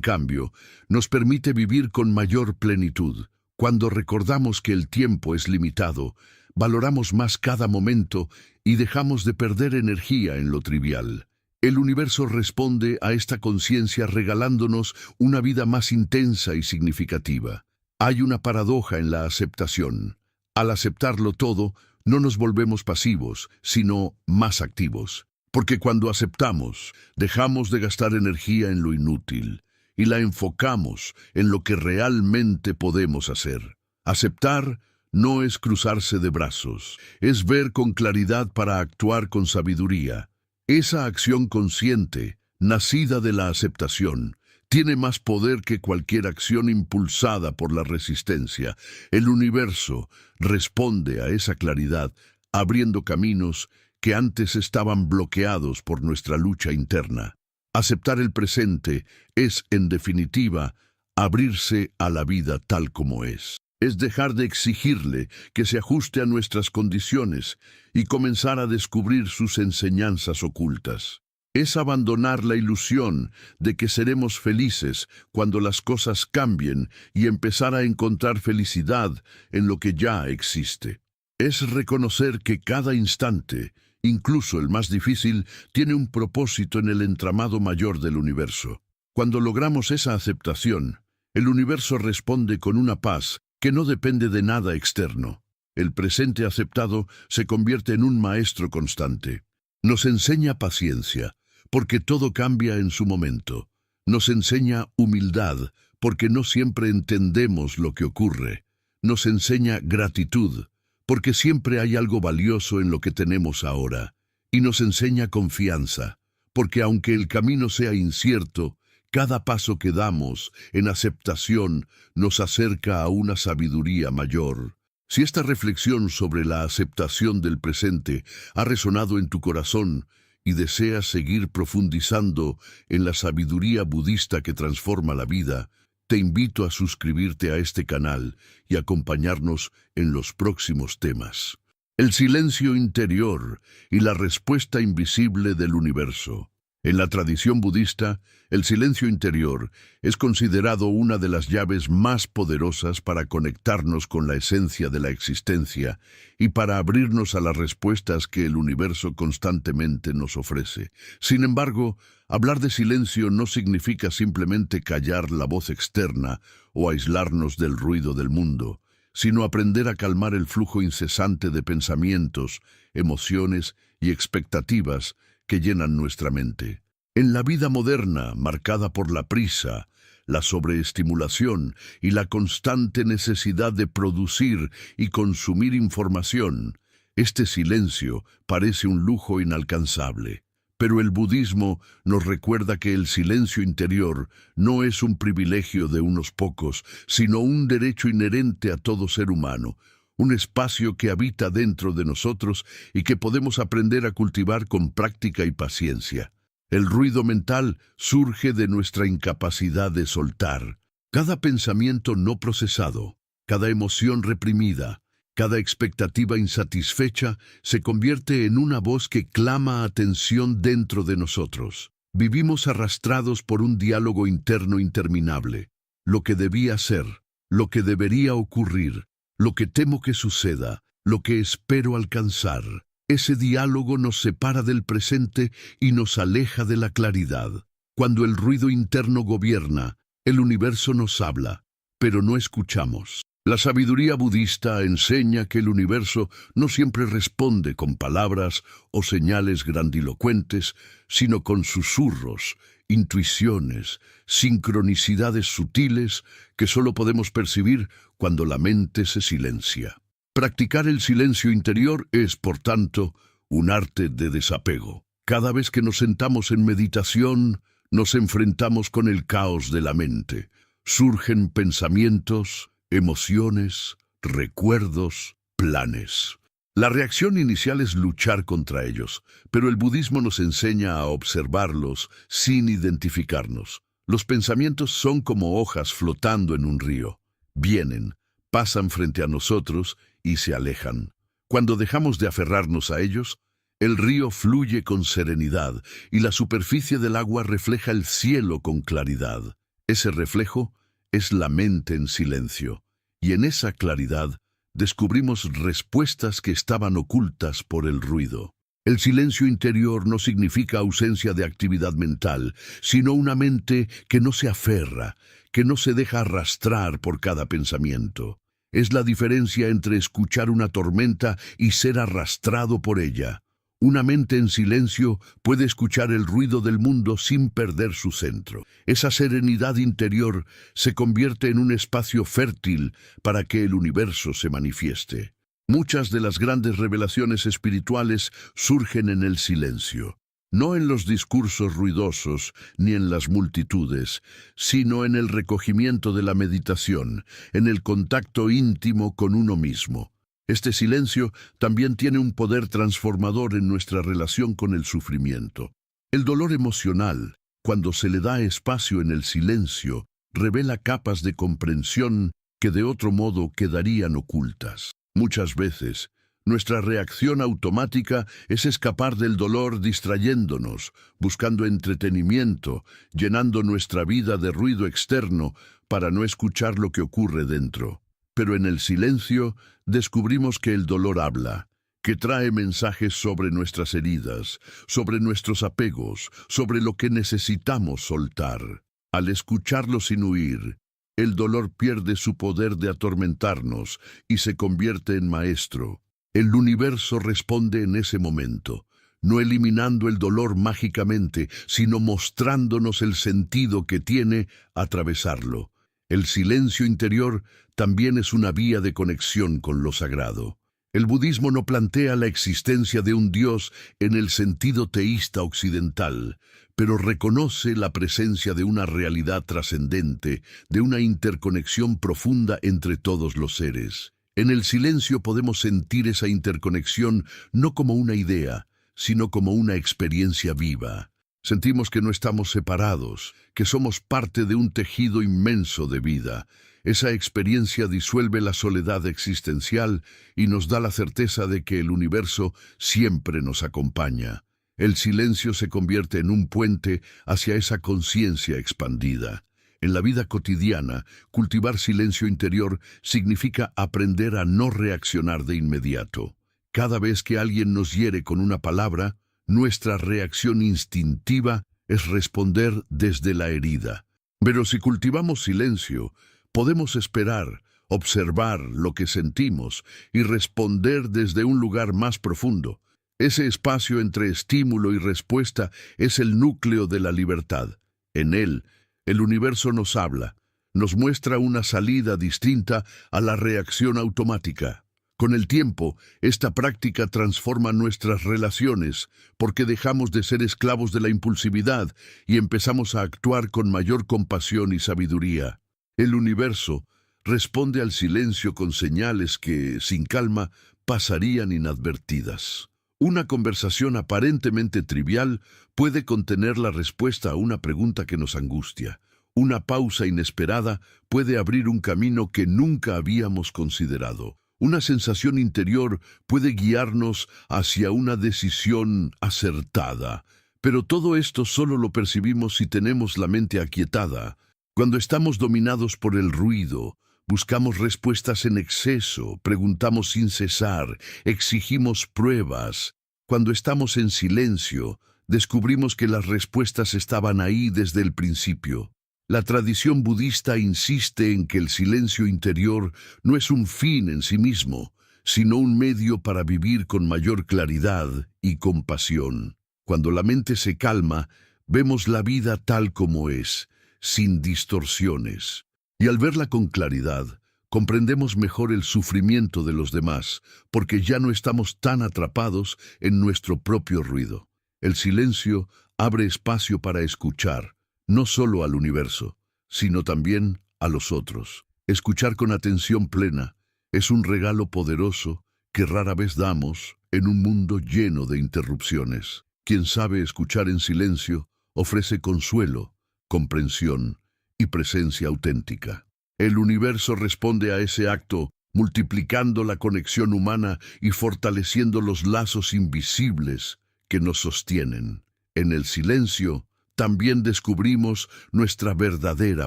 cambio, nos permite vivir con mayor plenitud. Cuando recordamos que el tiempo es limitado, valoramos más cada momento y dejamos de perder energía en lo trivial. El universo responde a esta conciencia regalándonos una vida más intensa y significativa. Hay una paradoja en la aceptación. Al aceptarlo todo, no nos volvemos pasivos, sino más activos. Porque cuando aceptamos, dejamos de gastar energía en lo inútil y la enfocamos en lo que realmente podemos hacer. Aceptar no es cruzarse de brazos, es ver con claridad para actuar con sabiduría. Esa acción consciente, nacida de la aceptación, tiene más poder que cualquier acción impulsada por la resistencia. El universo responde a esa claridad, abriendo caminos que antes estaban bloqueados por nuestra lucha interna. Aceptar el presente es, en definitiva, abrirse a la vida tal como es. Es dejar de exigirle que se ajuste a nuestras condiciones y comenzar a descubrir sus enseñanzas ocultas. Es abandonar la ilusión de que seremos felices cuando las cosas cambien y empezar a encontrar felicidad en lo que ya existe. Es reconocer que cada instante, incluso el más difícil, tiene un propósito en el entramado mayor del universo. Cuando logramos esa aceptación, el universo responde con una paz que no depende de nada externo. El presente aceptado se convierte en un maestro constante. Nos enseña paciencia, porque todo cambia en su momento. Nos enseña humildad, porque no siempre entendemos lo que ocurre. Nos enseña gratitud, porque siempre hay algo valioso en lo que tenemos ahora. Y nos enseña confianza, porque aunque el camino sea incierto, cada paso que damos en aceptación nos acerca a una sabiduría mayor. Si esta reflexión sobre la aceptación del presente ha resonado en tu corazón y deseas seguir profundizando en la sabiduría budista que transforma la vida, te invito a suscribirte a este canal y acompañarnos en los próximos temas. El silencio interior y la respuesta invisible del universo. En la tradición budista, el silencio interior es considerado una de las llaves más poderosas para conectarnos con la esencia de la existencia y para abrirnos a las respuestas que el universo constantemente nos ofrece. Sin embargo, hablar de silencio no significa simplemente callar la voz externa o aislarnos del ruido del mundo, sino aprender a calmar el flujo incesante de pensamientos, emociones y expectativas que llenan nuestra mente. En la vida moderna, marcada por la prisa, la sobreestimulación y la constante necesidad de producir y consumir información, este silencio parece un lujo inalcanzable. Pero el budismo nos recuerda que el silencio interior no es un privilegio de unos pocos, sino un derecho inherente a todo ser humano, un espacio que habita dentro de nosotros y que podemos aprender a cultivar con práctica y paciencia. El ruido mental surge de nuestra incapacidad de soltar. Cada pensamiento no procesado, cada emoción reprimida, cada expectativa insatisfecha se convierte en una voz que clama atención dentro de nosotros. Vivimos arrastrados por un diálogo interno interminable. Lo que debía ser, lo que debería ocurrir, lo que temo que suceda, lo que espero alcanzar. Ese diálogo nos separa del presente y nos aleja de la claridad. Cuando el ruido interno gobierna, el universo nos habla, pero no escuchamos. La sabiduría budista enseña que el universo no siempre responde con palabras o señales grandilocuentes, sino con susurros, intuiciones, sincronicidades sutiles que solo podemos percibir cuando la mente se silencia. Practicar el silencio interior es, por tanto, un arte de desapego. Cada vez que nos sentamos en meditación, nos enfrentamos con el caos de la mente. Surgen pensamientos, emociones, recuerdos, planes. La reacción inicial es luchar contra ellos, pero el budismo nos enseña a observarlos sin identificarnos. Los pensamientos son como hojas flotando en un río. Vienen, pasan frente a nosotros y se alejan. Cuando dejamos de aferrarnos a ellos, el río fluye con serenidad y la superficie del agua refleja el cielo con claridad. Ese reflejo es la mente en silencio, y en esa claridad descubrimos respuestas que estaban ocultas por el ruido. El silencio interior no significa ausencia de actividad mental, sino una mente que no se aferra, que no se deja arrastrar por cada pensamiento. Es la diferencia entre escuchar una tormenta y ser arrastrado por ella. Una mente en silencio puede escuchar el ruido del mundo sin perder su centro. Esa serenidad interior se convierte en un espacio fértil para que el universo se manifieste. Muchas de las grandes revelaciones espirituales surgen en el silencio, no en los discursos ruidosos ni en las multitudes, sino en el recogimiento de la meditación, en el contacto íntimo con uno mismo. Este silencio también tiene un poder transformador en nuestra relación con el sufrimiento. El dolor emocional, cuando se le da espacio en el silencio, revela capas de comprensión que de otro modo quedarían ocultas. Muchas veces, nuestra reacción automática es escapar del dolor distrayéndonos, buscando entretenimiento, llenando nuestra vida de ruido externo para no escuchar lo que ocurre dentro. Pero en el silencio descubrimos que el dolor habla, que trae mensajes sobre nuestras heridas, sobre nuestros apegos, sobre lo que necesitamos soltar. Al escucharlo sin huir, el dolor pierde su poder de atormentarnos y se convierte en maestro. El universo responde en ese momento, no eliminando el dolor mágicamente, sino mostrándonos el sentido que tiene atravesarlo. El silencio interior también es una vía de conexión con lo sagrado. El budismo no plantea la existencia de un Dios en el sentido teísta occidental, pero reconoce la presencia de una realidad trascendente, de una interconexión profunda entre todos los seres. En el silencio podemos sentir esa interconexión no como una idea, sino como una experiencia viva. Sentimos que no estamos separados, que somos parte de un tejido inmenso de vida. Esa experiencia disuelve la soledad existencial y nos da la certeza de que el universo siempre nos acompaña. El silencio se convierte en un puente hacia esa conciencia expandida. En la vida cotidiana, cultivar silencio interior significa aprender a no reaccionar de inmediato. Cada vez que alguien nos hiere con una palabra, nuestra reacción instintiva es responder desde la herida. Pero si cultivamos silencio, podemos esperar, observar lo que sentimos y responder desde un lugar más profundo. Ese espacio entre estímulo y respuesta es el núcleo de la libertad. En él, el universo nos habla, nos muestra una salida distinta a la reacción automática. Con el tiempo, esta práctica transforma nuestras relaciones, porque dejamos de ser esclavos de la impulsividad y empezamos a actuar con mayor compasión y sabiduría. El universo responde al silencio con señales que, sin calma, pasarían inadvertidas. Una conversación aparentemente trivial puede contener la respuesta a una pregunta que nos angustia. Una pausa inesperada puede abrir un camino que nunca habíamos considerado. Una sensación interior puede guiarnos hacia una decisión acertada, pero todo esto solo lo percibimos si tenemos la mente aquietada. Cuando estamos dominados por el ruido, buscamos respuestas en exceso, preguntamos sin cesar, exigimos pruebas. Cuando estamos en silencio, descubrimos que las respuestas estaban ahí desde el principio. La tradición budista insiste en que el silencio interior no es un fin en sí mismo, sino un medio para vivir con mayor claridad y compasión. Cuando la mente se calma, vemos la vida tal como es, sin distorsiones. Y al verla con claridad, comprendemos mejor el sufrimiento de los demás, porque ya no estamos tan atrapados en nuestro propio ruido. El silencio abre espacio para escuchar, no solo al universo, sino también a los otros. Escuchar con atención plena es un regalo poderoso que rara vez damos en un mundo lleno de interrupciones. Quien sabe escuchar en silencio ofrece consuelo, comprensión y presencia auténtica. El universo responde a ese acto, multiplicando la conexión humana y fortaleciendo los lazos invisibles que nos sostienen. En el silencio, también descubrimos nuestra verdadera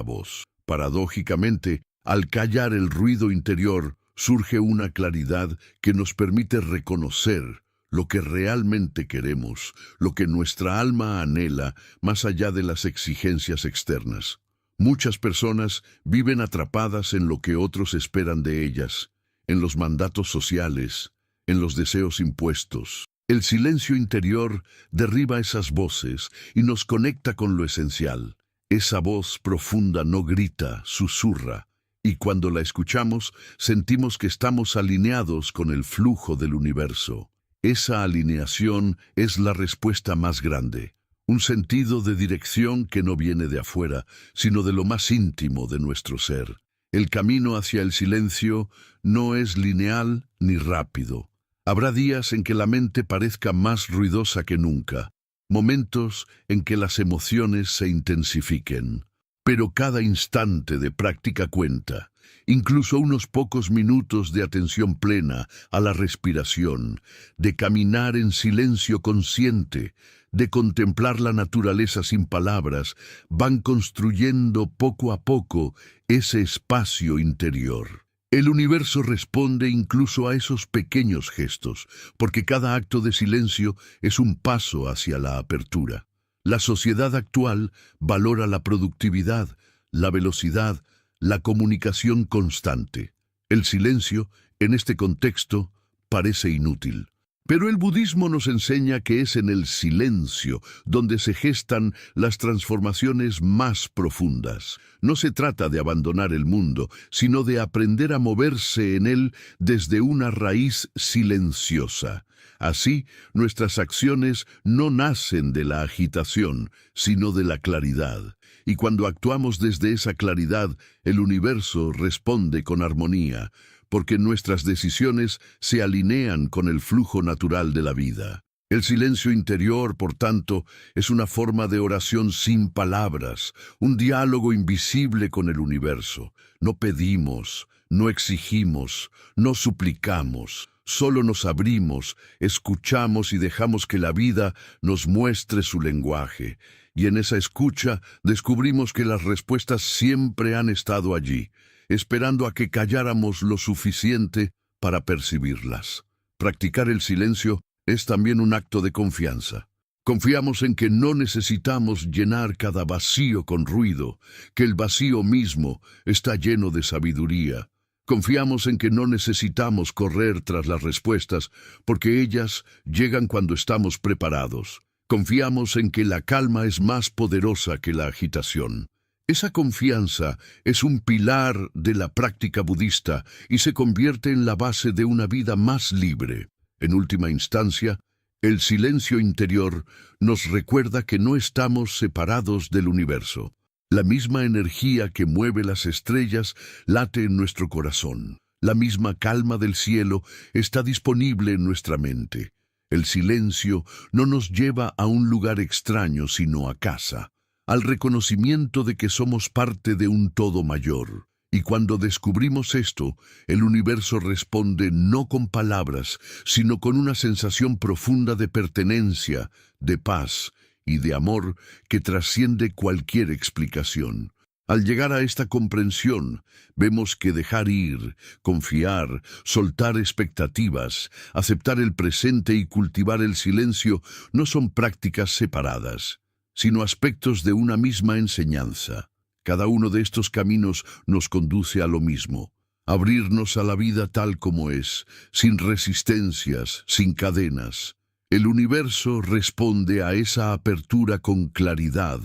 voz. Paradójicamente, al callar el ruido interior, surge una claridad que nos permite reconocer lo que realmente queremos, lo que nuestra alma anhela, más allá de las exigencias externas. Muchas personas viven atrapadas en lo que otros esperan de ellas, en los mandatos sociales, en los deseos impuestos. El silencio interior derriba esas voces y nos conecta con lo esencial. Esa voz profunda no grita, susurra, y cuando la escuchamos, sentimos que estamos alineados con el flujo del universo. Esa alineación es la respuesta más grande. Un sentido de dirección que no viene de afuera, sino de lo más íntimo de nuestro ser. El camino hacia el silencio no es lineal ni rápido. Habrá días en que la mente parezca más ruidosa que nunca, momentos en que las emociones se intensifiquen. Pero cada instante de práctica cuenta, incluso unos pocos minutos de atención plena a la respiración, de caminar en silencio consciente, de contemplar la naturaleza sin palabras, van construyendo poco a poco ese espacio interior. El universo responde incluso a esos pequeños gestos, porque cada acto de silencio es un paso hacia la apertura. La sociedad actual valora la productividad, la velocidad, la comunicación constante. El silencio, en este contexto, parece inútil. Pero el budismo nos enseña que es en el silencio donde se gestan las transformaciones más profundas. No se trata de abandonar el mundo, sino de aprender a moverse en él desde una raíz silenciosa. Así, nuestras acciones no nacen de la agitación, sino de la claridad. Y cuando actuamos desde esa claridad, el universo responde con armonía, porque nuestras decisiones se alinean con el flujo natural de la vida. El silencio interior, por tanto, es una forma de oración sin palabras, un diálogo invisible con el universo. No pedimos, no exigimos, no suplicamos, solo nos abrimos, escuchamos y dejamos que la vida nos muestre su lenguaje. Y en esa escucha descubrimos que las respuestas siempre han estado allí, esperando a que calláramos lo suficiente para percibirlas. Practicar el silencio es también un acto de confianza. Confiamos en que no necesitamos llenar cada vacío con ruido, que el vacío mismo está lleno de sabiduría. Confiamos en que no necesitamos correr tras las respuestas, porque ellas llegan cuando estamos preparados. Confiamos en que la calma es más poderosa que la agitación. Esa confianza es un pilar de la práctica budista y se convierte en la base de una vida más libre. En última instancia, el silencio interior nos recuerda que no estamos separados del universo. La misma energía que mueve las estrellas late en nuestro corazón. La misma calma del cielo está disponible en nuestra mente. El silencio no nos lleva a un lugar extraño, sino a casa, al reconocimiento de que somos parte de un todo mayor. Y cuando descubrimos esto, el universo responde no con palabras, sino con una sensación profunda de pertenencia, de paz y de amor que trasciende cualquier explicación. Al llegar a esta comprensión, vemos que dejar ir, confiar, soltar expectativas, aceptar el presente y cultivar el silencio no son prácticas separadas, sino aspectos de una misma enseñanza. Cada uno de estos caminos nos conduce a lo mismo: abrirnos a la vida tal como es, sin resistencias, sin cadenas. El universo responde a esa apertura con claridad,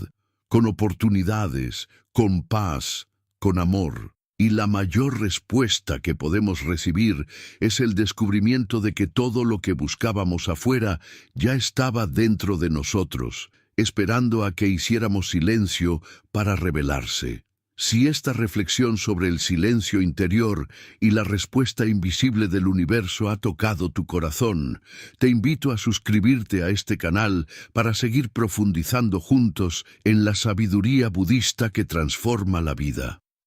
con oportunidades, con paz, con amor. Y la mayor respuesta que podemos recibir es el descubrimiento de que todo lo que buscábamos afuera ya estaba dentro de nosotros, esperando a que hiciéramos silencio para revelarse. Si esta reflexión sobre el silencio interior y la respuesta invisible del universo ha tocado tu corazón, te invito a suscribirte a este canal para seguir profundizando juntos en la sabiduría budista que transforma la vida.